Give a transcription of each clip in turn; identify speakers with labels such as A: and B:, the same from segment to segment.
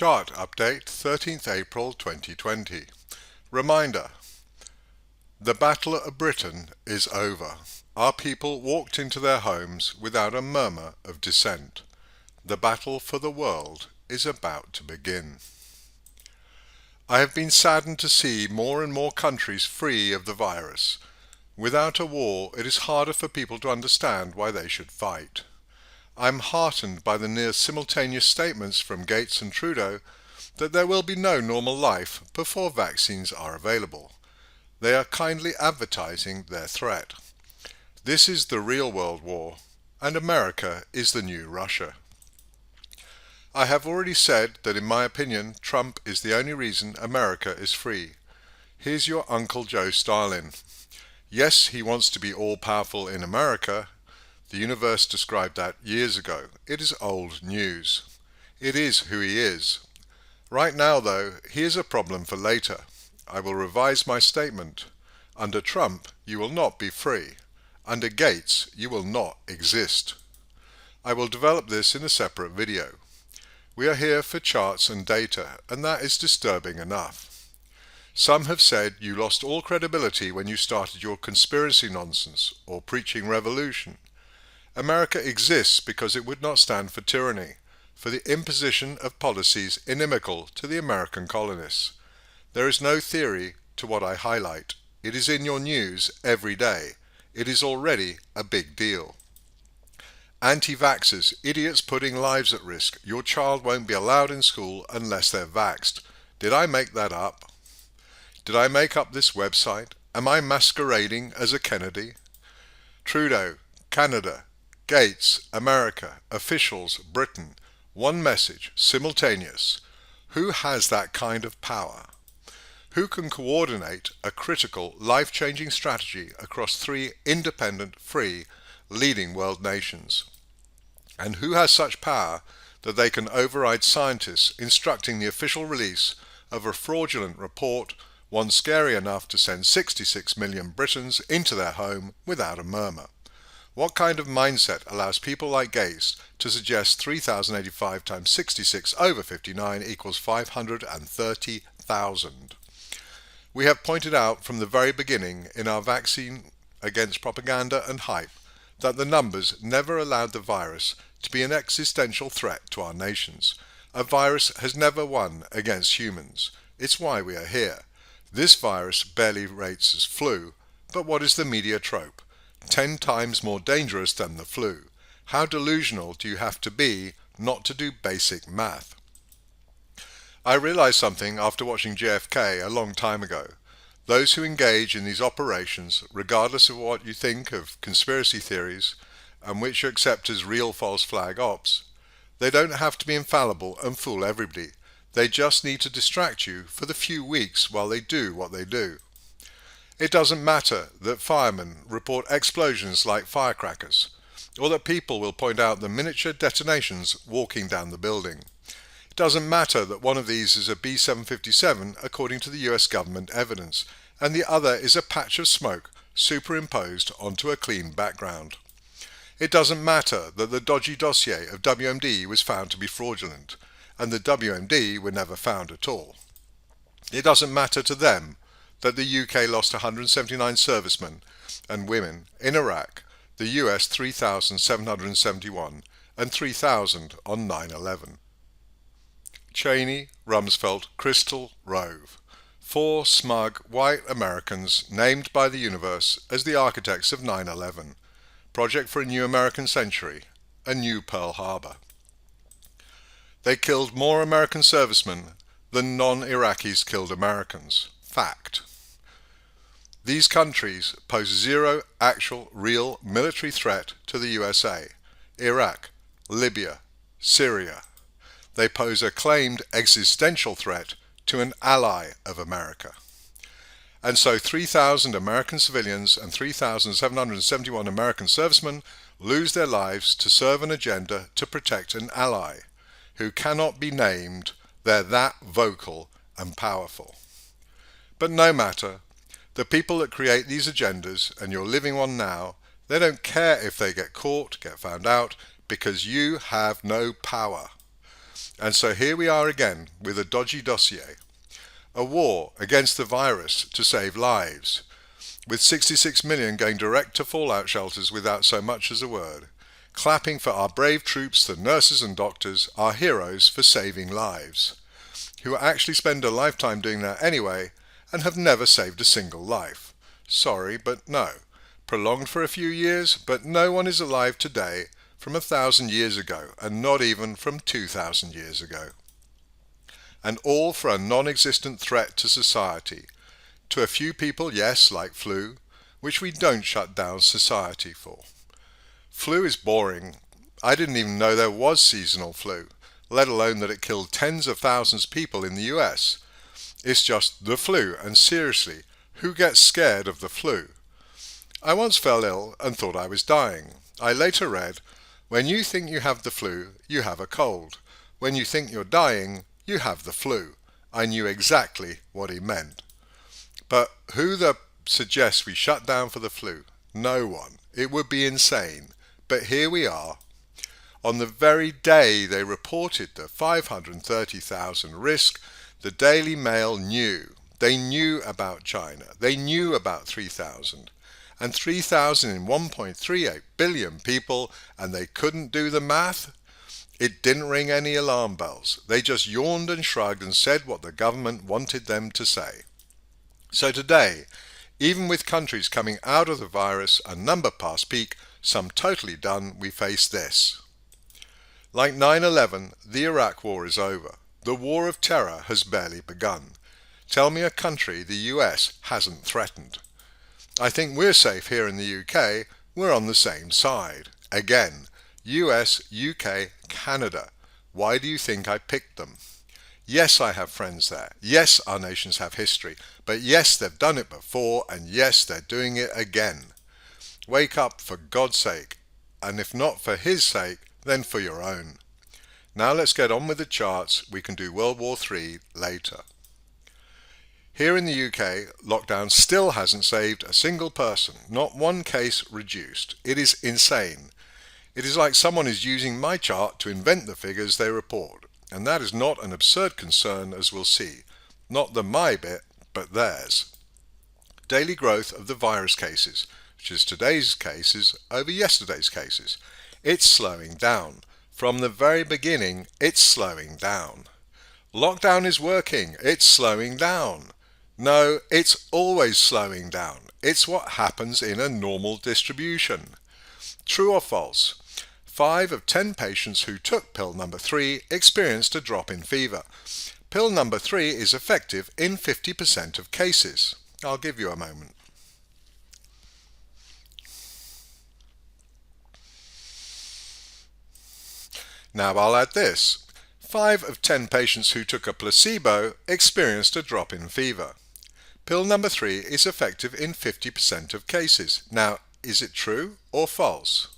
A: Chart update 13th April 2020. Reminder: the Battle of Britain is over. Our people walked into their homes without a murmur of dissent. The battle for the world is about to begin. I have been saddened to see more and more countries free of the virus. Without a war, it is harder for people to understand why they should fight. I am heartened by the near simultaneous statements from Gates and Trudeau that there will be no normal life before vaccines are available. They are kindly advertising their threat. This is the real world war, and America is the new Russia. I have already said that in my opinion, Trump is the only reason America is free. Here's your Uncle Joe Stalin. Yes, he wants to be all-powerful in America. The universe described that years ago. It is old news. It is who he is. Right now, though, here's a problem for later. I will revise my statement. Under Trump, you will not be free. Under Gates, you will not exist. I will develop this in a separate video. We are here for charts and data, and that is disturbing enough. Some have said you lost all credibility when you started your conspiracy nonsense or preaching revolution. America exists because it would not stand for tyranny, for the imposition of policies inimical to the American colonists. There is no theory to what I highlight. It is in your news every day. It is already a big deal. Anti-vaxxers, idiots putting lives at risk. Your child won't be allowed in school unless they're vaxxed. Did I make that up? Did I make up this website? Am I masquerading as a Kennedy? Trudeau, Canada, Gates, America, officials, Britain. One message, simultaneous. Who has that kind of power? Who can coordinate a critical, life-changing strategy across three independent, free, leading world nations? And who has such power that they can override scientists instructing the official release of a fraudulent report, one scary enough to send 66 million Britons into their home without a murmur? What kind of mindset allows people like Gates to suggest 3,085 times 66 over 59 equals 530,000? We have pointed out from the very beginning in our vaccine against propaganda and hype that the numbers never allowed the virus to be an existential threat to our nations. A virus has never won against humans. It's why we are here. This virus barely rates as flu, but what is the media trope? 10 times more dangerous than the flu. How delusional do you have to be not to do basic math? I realized something after watching JFK a long time ago. Those who engage in these operations, regardless of what you think of conspiracy theories and which you accept as real false flag ops, they don't have to be infallible and fool everybody. They just need to distract you for the few weeks while they do what they do. It doesn't matter that firemen report explosions like firecrackers, or that people will point out the miniature detonations walking down the building. It doesn't matter that one of these is a B-757 according to the US government evidence, and the other is a patch of smoke superimposed onto a clean background. It doesn't matter that the dodgy dossier of WMD was found to be fraudulent, and the WMD were never found at all. It doesn't matter to them that the UK lost 179 servicemen and women in Iraq, the US 3,771, and 3,000 on 9/11. Cheney, Rumsfeld, Crystal, Rove. 4 smug white Americans named by the universe as the architects of 9/11. Project for a new American century, a new Pearl Harbor. They killed more American servicemen than non-Iraqis killed Americans. Fact. These countries pose zero actual, real military threat to the USA. Iraq, Libya, Syria. They pose a claimed existential threat to an ally of America. And so 3,000 American civilians and 3,771 American servicemen lose their lives to serve an agenda to protect an ally who cannot be named. They're that vocal and powerful. But no matter. The people that create these agendas, and you're living one now, they don't care if they get caught, get found out, because you have no power. And so here we are again with a dodgy dossier. A war against the virus to save lives, with 66 million going direct to fallout shelters without so much as a word, clapping for our brave troops, the nurses and doctors, our heroes for saving lives, who actually spend a lifetime doing that anyway and have never saved a single life. Sorry, but no. Prolonged for a few years, but no one is alive today from 1,000 years ago, and not even from 2,000 years ago. And all for a non-existent threat to society. To a few people, yes, like flu, which we don't shut down society for. Flu is boring. I didn't even know there was seasonal flu, let alone that it killed tens of thousands of people in the US. It's just the flu, and seriously, who gets scared of the flu? I once fell ill and thought I was dying. I later read, when you think you have the flu, you have a cold. When you think you're dying, you have the flu. I knew exactly what he meant. But who suggests we shut down for the flu? No one. It would be insane. But here we are. On the very day they reported the 530,000 risk, the Daily Mail knew. They knew about China. They knew about 3,000. And 3,000 in 1.38 billion people, and they couldn't do the math? It didn't ring any alarm bells. They just yawned and shrugged and said what the government wanted them to say. So today, even with countries coming out of the virus, a number past peak, some totally done, we face this. Like 9/11, the Iraq War is over. The war of terror has barely begun. Tell me a country the US hasn't threatened. I think we're safe here in the UK. We're on the same side. Again, US, UK, Canada. Why do you think I picked them? Yes, I have friends there. Yes, our nations have history. But yes, they've done it before, and yes, they're doing it again. Wake up, for God's sake. And if not for his sake, then for your own. Now let's get on with the charts. We can do World War III later. Here in the UK, lockdown still hasn't saved a single person, not one case reduced. It is insane. It is like someone is using my chart to invent the figures they report, and that is not an absurd concern, as we'll see. Not the my bit, but theirs. Daily growth of the virus cases, which is today's cases over yesterday's cases. It's slowing down. From the very beginning, it's slowing down. Lockdown is working. It's slowing down. No, it's always slowing down. It's what happens in a normal distribution. True or false? 5 of 10 patients who took pill number 3 experienced a drop in fever. Pill number 3 is effective in 50% of cases. I'll give you a moment. Now I'll add this. 5 of 10 patients who took a placebo experienced a drop in fever. Pill number 3 is effective in 50% of cases. Now, is it true or false?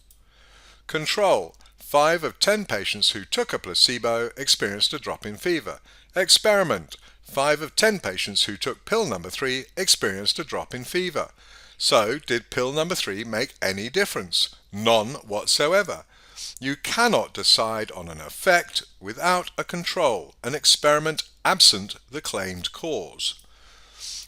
A: Control. 5 of 10 patients who took a placebo experienced a drop in fever. Experiment. 5 of 10 patients who took pill number 3 experienced a drop in fever. So, did pill number 3 make any difference? None whatsoever. You cannot decide on an effect without a control, an experiment absent the claimed cause.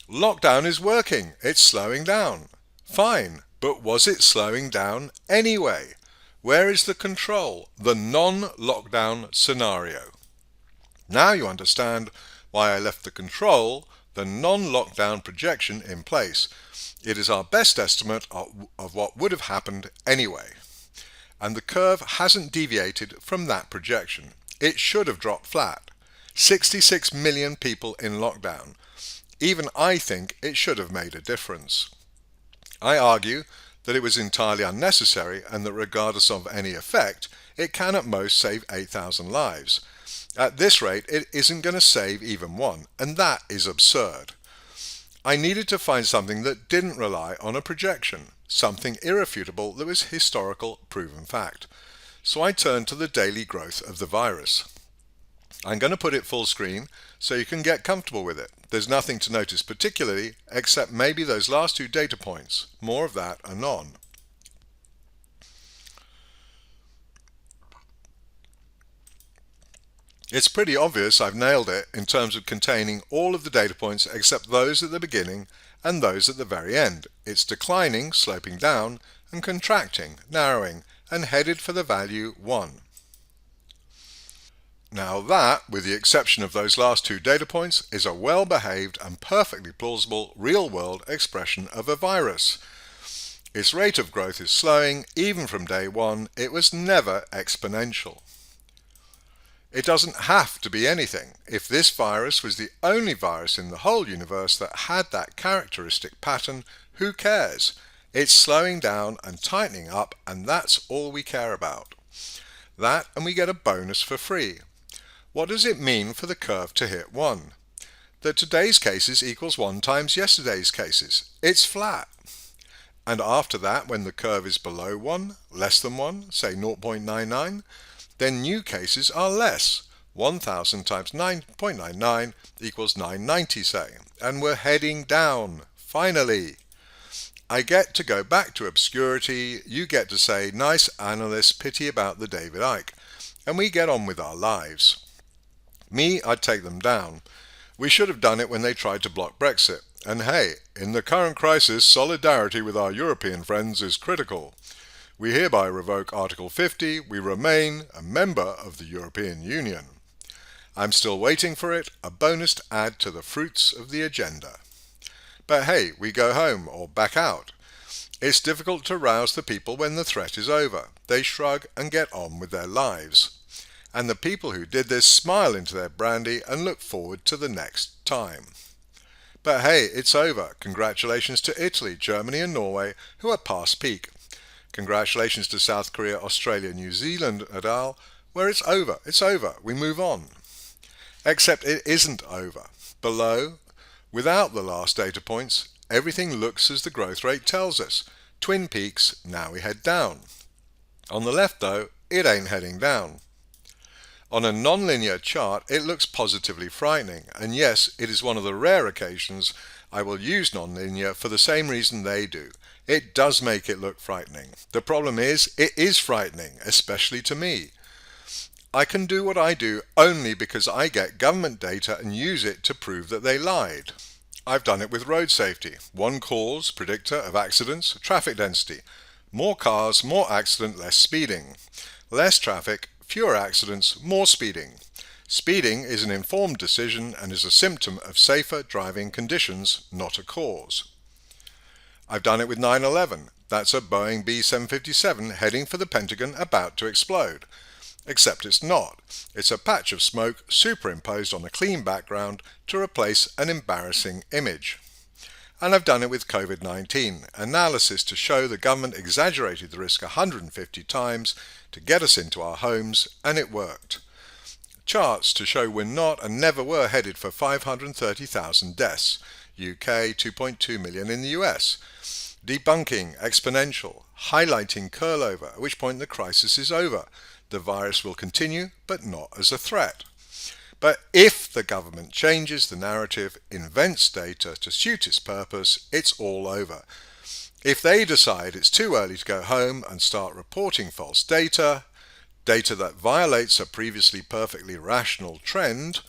A: Lockdown is working. It's slowing down. Fine, but was it slowing down anyway? Where is the control, the non-lockdown scenario? Now you understand why I left the control, the non-lockdown projection, in place. It is our best estimate of what would have happened anyway. And the curve hasn't deviated from that projection. It should have dropped flat. 66 million people in lockdown. Even I think it should have made a difference. I argue that it was entirely unnecessary and that regardless of any effect, it can at most save 8,000 lives. At this rate, it isn't going to save even one, and that is absurd. I needed to find something that didn't rely on a projection, something irrefutable that was historical proven fact. So I turned to the daily growth of the virus. I'm going to put it full screen so you can get comfortable with it. There's nothing to notice particularly, except maybe those last 2 data points. More of that anon. It's pretty obvious I've nailed it in terms of containing all of the data points except those at the beginning and those at the very end. It's declining, sloping down, and contracting, narrowing, and headed for the value 1. Now that, with the exception of those last two data points, is a well-behaved and perfectly plausible real-world expression of a virus. Its rate of growth is slowing. Even from day one, it was never exponential. It doesn't have to be anything. If this virus was the only virus in the whole universe that had that characteristic pattern, who cares? It's slowing down and tightening up, and that's all we care about. That, and we get a bonus for free. What does it mean for the curve to hit 1? That today's cases equals 1 times yesterday's cases. It's flat. And after that, when the curve is below 1, less than 1, say 0.99, then new cases are less. 1000 times 9.99 equals 990, say. And we're heading down. Finally. I get to go back to obscurity. You get to say, nice analyst, pity about the David Icke. And we get on with our lives. Me, I'd take them down. We should have done it when they tried to block Brexit. And hey, in the current crisis, solidarity with our European friends is critical. We hereby revoke Article 50. We remain a member of the European Union. I'm still waiting for it, a bonus to add to the fruits of the agenda. But hey, we go home or back out. It's difficult to rouse the people when the threat is over. They shrug and get on with their lives. And the people who did this smile into their brandy and look forward to the next time. But hey, it's over. Congratulations to Italy, Germany and Norway, who are past peak. Congratulations to South Korea, Australia, New Zealand et al., where it's over. It's over. We move on. Except it isn't over. Below, without the last data points, everything looks as the growth rate tells us. Twin peaks, now we head down. On the left though, it ain't heading down. On a non-linear chart, it looks positively frightening, and yes, it is one of the rare occasions I will use non-linear for the same reason they do. It does make it look frightening. The problem is, it is frightening, especially to me. I can do what I do only because I get government data and use it to prove that they lied. I've done it with road safety. One cause predictor of accidents, traffic density. More cars, more accident, less speeding. Less traffic, fewer accidents, more speeding. Speeding is an informed decision and is a symptom of safer driving conditions, not a cause. I've done it with 9/11. That's a Boeing B-757 heading for the Pentagon about to explode. Except it's not. It's a patch of smoke superimposed on a clean background to replace an embarrassing image. And I've done it with COVID-19, analysis to show the government exaggerated the risk 150 times to get us into our homes, and it worked. Charts to show we're not and never were headed for 530,000 deaths, UK 2.2 million in the US. Debunking exponential, highlighting curlover, at which point the crisis is over. The virus will continue, but not as a threat. But if the government changes the narrative, invents data to suit its purpose, it's all over. If they decide it's too early to go home and start reporting false data, data that violates a previously perfectly rational trend,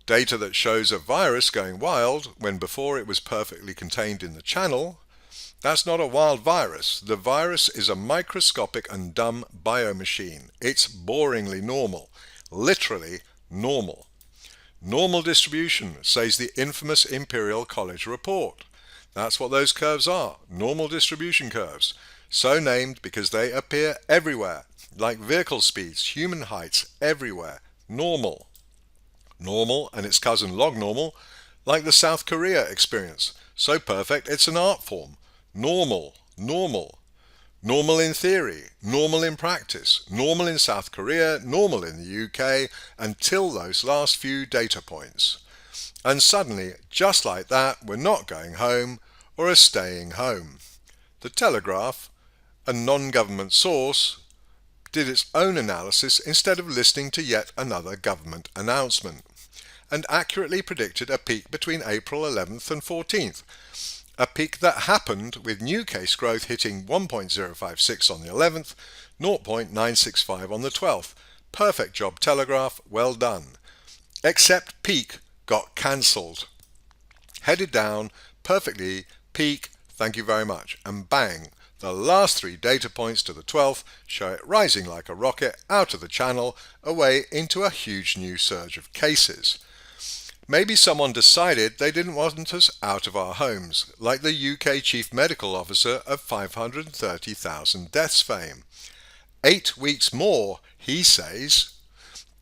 A: data that shows a virus going wild when before it was perfectly contained in the channel, that's not a wild virus. The virus is a microscopic and dumb biomachine. It's boringly normal. Literally normal. Normal distribution, says the infamous Imperial College report. That's what those curves are, normal distribution curves. So named because they appear everywhere, like vehicle speeds, human heights, everywhere. Normal. Normal and its cousin log normal, like the South Korea experience. So perfect it's an art form. Normal, normal. Normal in theory, normal in practice, normal in South Korea, normal in the UK, until those last few data points. And suddenly, just like that, we're not going home or are staying home. The Telegraph, a non-government source, did its own analysis instead of listening to yet another government announcement, and accurately predicted a peak between April 11th and 14th, a peak that happened with new case growth hitting 1.056 on the 11th, 0.965 on the 12th, Perfect job, Telegraph, well done. Except peak got cancelled. Headed down, perfectly, peak, thank you very much, and bang, the last 3 data points to the 12th show it rising like a rocket out of the channel, away into a huge new surge of cases. Maybe someone decided they didn't want us out of our homes, like the UK Chief Medical Officer of 530,000 deaths fame. 8 weeks more, he says.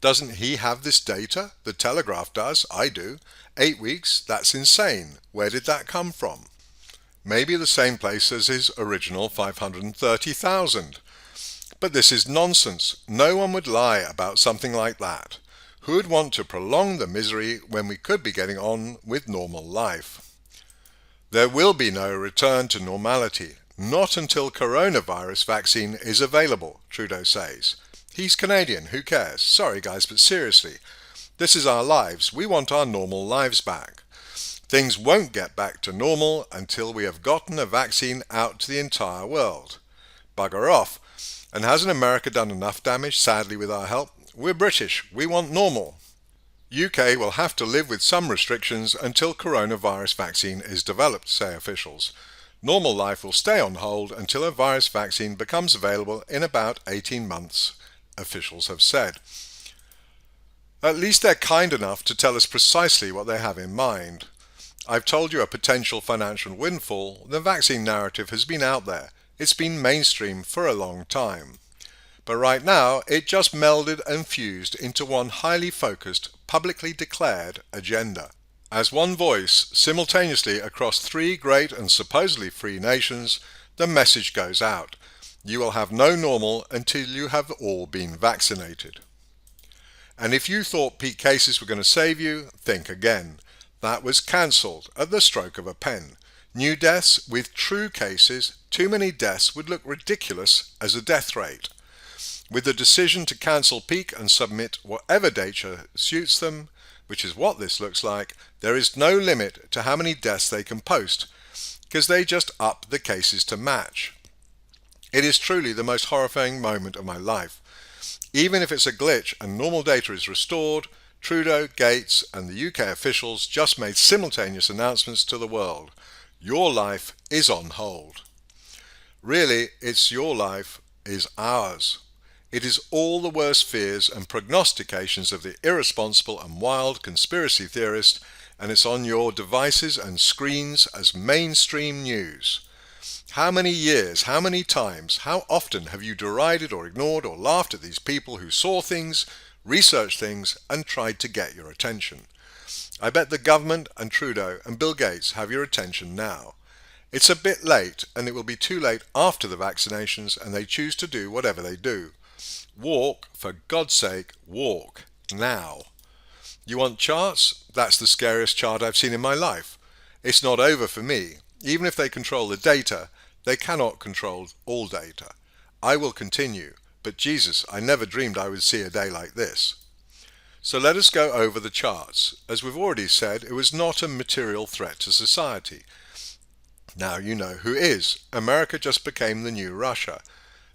A: Doesn't he have this data? The Telegraph does, I do. 8 weeks, that's insane. Where did that come from? Maybe the same place as his original 530,000. But this is nonsense. No one would lie about something like that. Who would want to prolong the misery when we could be getting on with normal life? There will be no return to normality, not until coronavirus vaccine is available, Trudeau says. He's Canadian, who cares? Sorry guys, but seriously, this is our lives. We want our normal lives back. Things won't get back to normal until we have gotten a vaccine out to the entire world. Bugger off. And hasn't America done enough damage, sadly, with our help? We're British. We want normal. UK will have to live with some restrictions until coronavirus vaccine is developed, say officials. Normal life will stay on hold until a virus vaccine becomes available in about 18 months, officials have said. At least they're kind enough to tell us precisely what they have in mind. I've told you a potential financial windfall. The vaccine narrative has been out there. It's been mainstream for a long time. But right now, it just melded and fused into one highly focused, publicly declared agenda. As one voice, simultaneously across 3 great and supposedly free nations, the message goes out. You will have no normal until you have all been vaccinated. And if you thought peak cases were going to save you, think again. That was cancelled at the stroke of a pen. New deaths with true cases, too many deaths would look ridiculous as a death rate. With the decision to cancel peak and submit whatever data suits them, which is what this looks like, there is no limit to how many deaths they can post, because they just up the cases to match. It is truly the most horrifying moment of my life. Even if it's a glitch and normal data is restored, Trudeau, Gates and the UK officials just made simultaneous announcements to the world. Your life is on hold. Really, it's your life is ours. It is all the worst fears and prognostications of the irresponsible and wild conspiracy theorist, and it's on your devices and screens as mainstream news. How many years, how many times, how often have you derided or ignored or laughed at these people who saw things, researched things, and tried to get your attention? I bet the government and Trudeau and Bill Gates have your attention now. It's a bit late, and it will be too late after the vaccinations and they choose to do whatever they do. Walk, for God's sake, walk, now. You want charts? That's the scariest chart I've seen in my life. It's not over for me. Even if they control the data, they cannot control all data. I will continue, but Jesus, I never dreamed I would see a day like this. So let us go over the charts. As we've already said, it was not a material threat to society. Now you know who is. America just became the new Russia.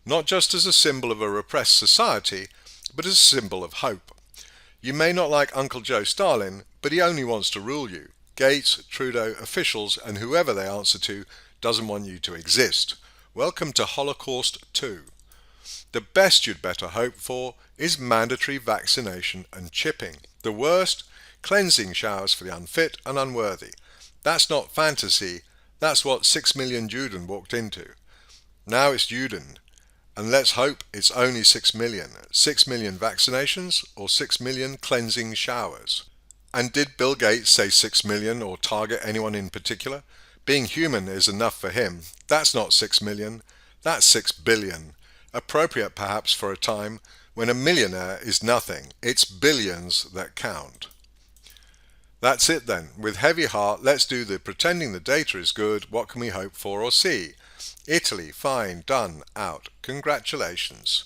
A: Not just as a symbol of a repressed society, but as a symbol of hope. You may not like Uncle Joe Stalin, but he only wants to rule you. Gates, Trudeau, officials, and whoever they answer to doesn't want you to exist. Welcome to Holocaust 2. The best you'd better hope for is mandatory vaccination and chipping. The worst, cleansing showers for the unfit and unworthy. That's not fantasy, that's what 6 million Juden walked into. Now it's Juden. And let's hope it's only 6 million. 6 million vaccinations or 6 million cleansing showers. And did Bill Gates say 6 million or target anyone in particular? Being human is enough for him. That's not 6 million. That's 6 billion. Appropriate perhaps for a time when a millionaire is nothing. It's billions that count. That's it then. With heavy heart, let's do the pretending the data is good. What can we hope for or see? Italy, fine, done, out. Congratulations.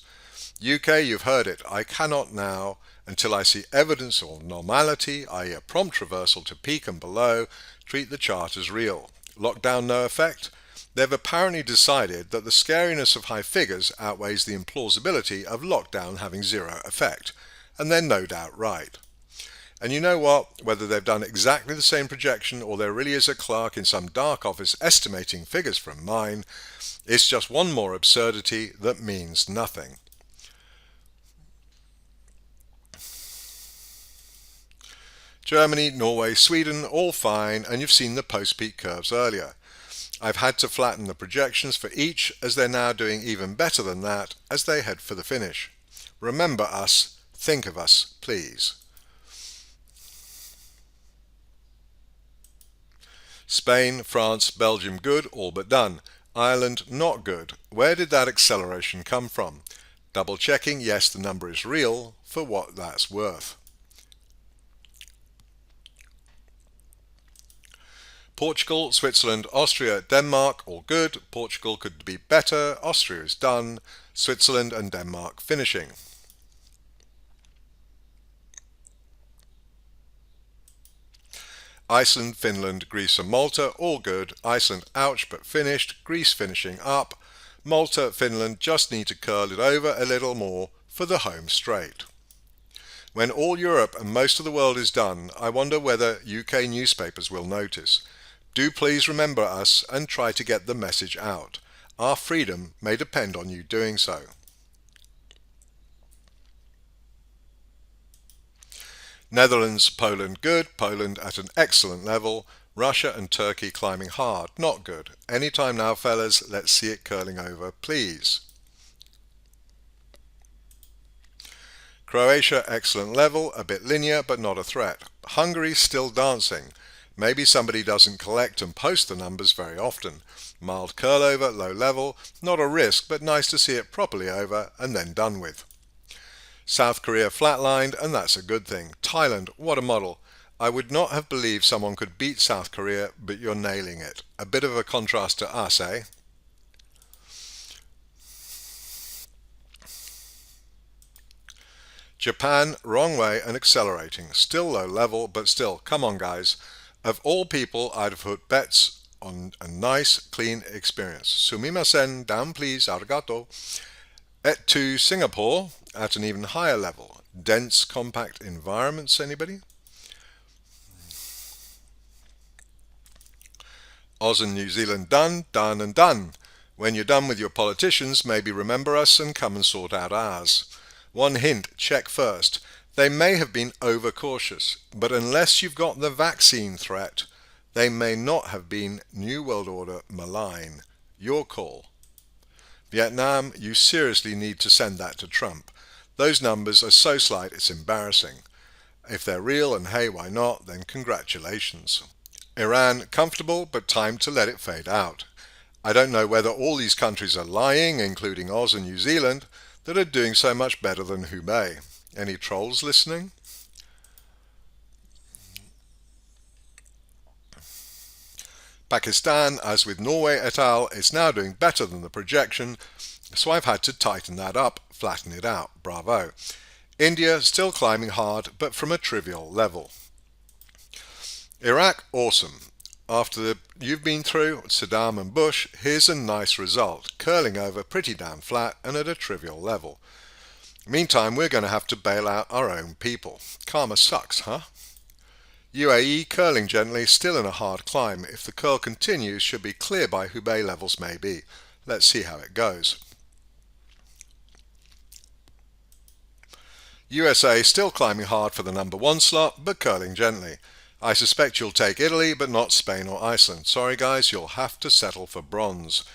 A: UK, you've heard it. I cannot now, until I see evidence of normality, i.e. a prompt reversal to peak and below, treat the chart as real. Lockdown no effect? They've apparently decided that the scariness of high figures outweighs the implausibility of lockdown having zero effect, and they're no doubt right. And you know what? Whether they've done exactly the same projection or there really is a clerk in some dark office estimating figures from mine, it's just one more absurdity that means nothing. Germany, Norway, Sweden, all fine, and you've seen the post-peak curves earlier. I've had to flatten the projections for each as they're now doing even better than that as they head for the finish. Remember us, think of us, please. Spain, France, Belgium good, all but done. Ireland not good. Where did that acceleration come from? Double checking, yes, the number is real, for what that's worth. Portugal, Switzerland, Austria, Denmark, all good. Portugal could be better. Austria is done. Switzerland and Denmark finishing. Iceland, Finland, Greece and Malta, all good. Iceland, ouch, but finished. Greece finishing up. Malta, Finland just need to curl it over a little more for the home straight. When all Europe and most of the world is done, I wonder whether UK newspapers will notice. Do please remember us and try to get the message out. Our freedom may depend on you doing so. Netherlands, Poland good, Poland at an excellent level. Russia and Turkey climbing hard, not good. Anytime now, fellas, let's see it curling over, please. Croatia, excellent level, a bit linear but not a threat. Hungary still dancing. Maybe somebody doesn't collect and post the numbers very often. Mild curl over, low level, not a risk but nice to see it properly over and then done with. South Korea flatlined and that's a good thing. Thailand, what a model. I would not have believed someone could beat South Korea, but you're nailing it. A bit of a contrast to us, eh? Japan, wrong way and accelerating. Still low level, but still, come on guys. Of all people, I'd have put bets on a nice, clean experience. Sumimasen, down please, arigato. Et to Singapore, at an even higher level. Dense, compact environments, anybody? Oz and New Zealand done, done and done. When you're done with your politicians, maybe remember us and come and sort out ours. One hint, check first. They may have been overcautious, but unless you've got the vaccine threat, they may not have been New World Order malign. Your call. Vietnam, you seriously need to send that to Trump. Those numbers are so slight it's embarrassing. If they're real and hey, why not, then congratulations. Iran, comfortable, but time to let it fade out. I don't know whether all these countries are lying, including Oz and New Zealand, that are doing so much better than Hubei. Any trolls listening? Pakistan, as with Norway et al., is now doing better than the projection, so I've had to tighten that up, flatten it out. Bravo. India, still climbing hard, but from a trivial level. Iraq, awesome. After you've been through Saddam and Bush, here's a nice result, curling over pretty damn flat and at a trivial level. Meantime, we're going to have to bail out our own people. Karma sucks, huh? UAE, curling gently, still in a hard climb. If the curl continues, should be clear by Hubei levels maybe. Let's see how it goes. USA, still climbing hard for the number 1 slot, but curling gently. I suspect you'll take Italy, but not Spain or Iceland. Sorry guys, you'll have to settle for bronze.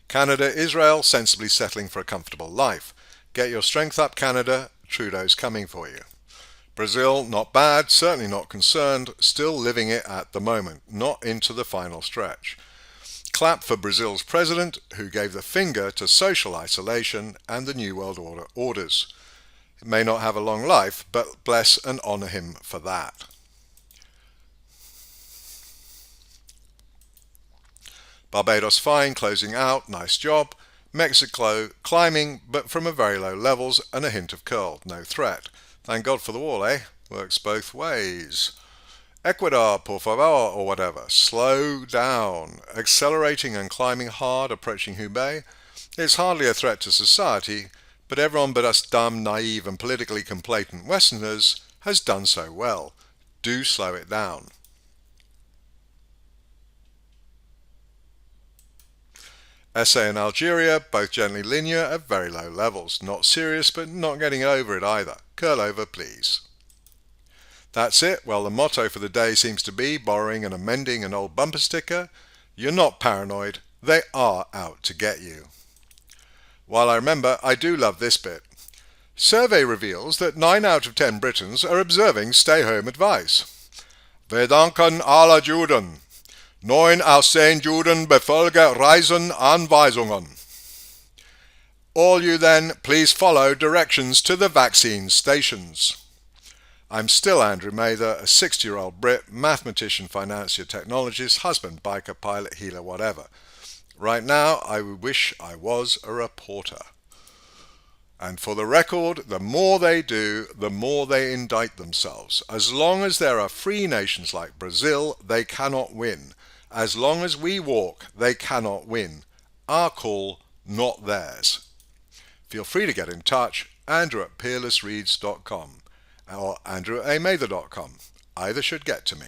A: Canada, Israel, sensibly settling for a comfortable life. Get your strength up, Canada. Trudeau's coming for you. Brazil, not bad, certainly not concerned, still living it at the moment, not into the final stretch. Clap for Brazil's president, who gave the finger to social isolation and the New World Order orders. It may not have a long life, but bless and honour him for that. Barbados fine, closing out, nice job. Mexico climbing, but from a very low levels and a hint of curl, no threat. Thank God for the wall, eh? Works both ways. Ecuador, por favor, or whatever. Slow down. Accelerating and climbing hard, approaching Hubei. It's hardly a threat to society, but everyone but us dumb, naive and politically complacent Westerners has done so well. Do slow it down. Essay in Algeria, both gently linear at very low levels. Not serious, but not getting over it either. Curl over, please. That's it. Well, the motto for the day seems to be, borrowing and amending an old bumper sticker, you're not paranoid, they are out to get you. While I remember, I do love this bit. Survey reveals that 9 out of 10 Britons are observing stay-home advice. Wir danken alle Juden. 9 aus 10 Juden befolgen Reisenanweisungen. All you then, please follow directions to the vaccine stations. I'm still Andrew Mather, a 60-year-old Brit, mathematician, financier, technologist, husband, biker, pilot, healer, whatever. Right now, I wish I was a reporter. And for the record, the more they do, the more they indict themselves. As long as there are free nations like Brazil, they cannot win. As long as we walk, they cannot win. Our call, not theirs. Feel free to get in touch, andrew@peerlessreads.com or andrew@amather.com. Either should get to me.